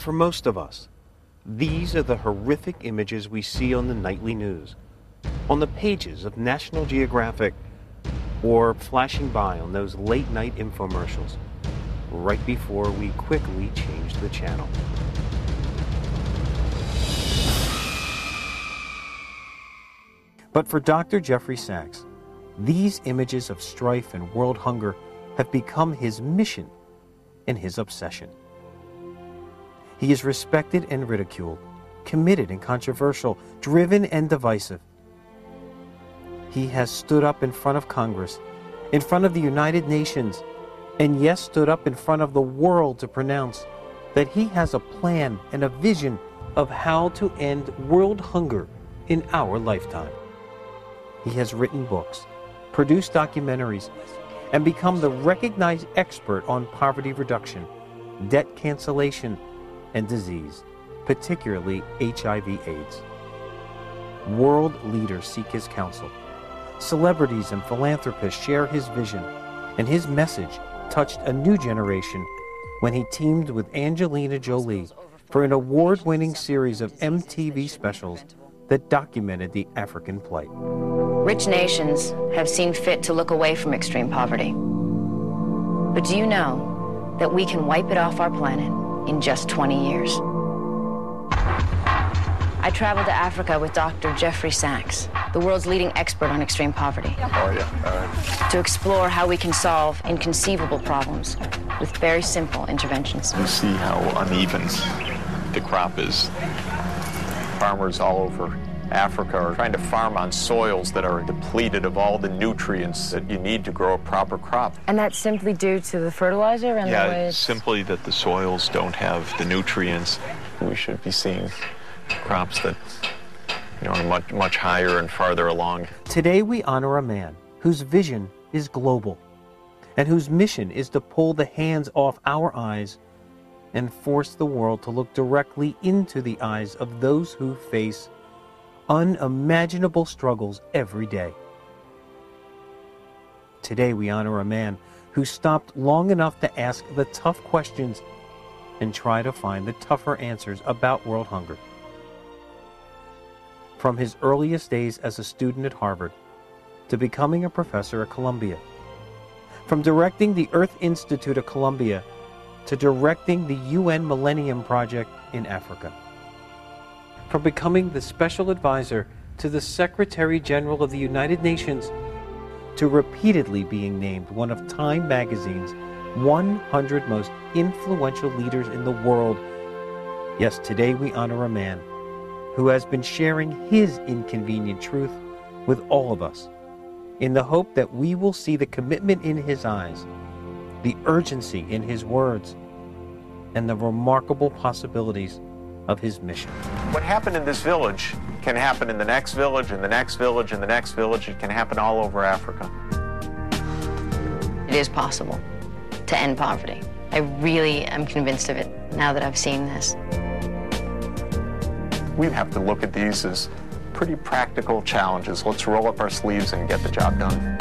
for most of us, these are the horrific images we see on the nightly news, on the pages of National Geographic, or flashing by on those late-night infomercials, right before we quickly change the channel. But for Dr. Jeffrey Sachs, these images of strife and world hunger have become his mission and his obsession. He is respected and ridiculed, committed and controversial, driven and divisive. He has stood up in front of Congress, in front of the United Nations, and yes, stood up in front of the world to pronounce that he has a plan and a vision of how to end world hunger in our lifetime. He has written books, produced documentaries, and become the recognized expert on poverty reduction, debt cancellation, and disease, particularly HIV/AIDS. World leaders seek his counsel. Celebrities and philanthropists share his vision, and his message touched a new generation when he teamed with Angelina Jolie for an award-winning series of MTV specials that documented the African plight. Rich nations have seen fit to look away from extreme poverty. But do you know that we can wipe it off our planet in just 20 years? I traveled to Africa with Dr. Jeffrey Sachs, the world's leading expert on extreme poverty. How are you? All right. To explore how we can solve inconceivable problems with very simple interventions. You see how uneven the crop is. Farmers all over Africa are trying to farm on soils that are depleted of all the nutrients that you need to grow a proper crop. And that's simply due to the fertilizer and the way it's simply that the soils don't have the nutrients. We should be seeing crops that are much higher and farther along. Today we honor a man whose vision is global and whose mission is to pull the hands off our eyes and force the world to look directly into the eyes of those who face unimaginable struggles every day. Today we honor a man who stopped long enough to ask the tough questions and try to find the tougher answers about world hunger. From his earliest days as a student at Harvard to becoming a professor at Columbia, from directing the Earth Institute at Columbia to directing the UN Millennium Project in Africa, from becoming the special advisor to the Secretary General of the United Nations to repeatedly being named one of Time magazine's 100 most influential leaders in the world. Yes, today we honor a man who has been sharing his inconvenient truth with all of us in the hope that we will see the commitment in his eyes, the urgency in his words, and the remarkable possibilities of his mission. What happened in this village can happen in the next village, and the next village, and the next village. It can happen all over Africa. it is possible to end poverty. I really am convinced of it now that I've seen this. We have to look at these as pretty practical challenges. Let's roll up our sleeves and get the job done.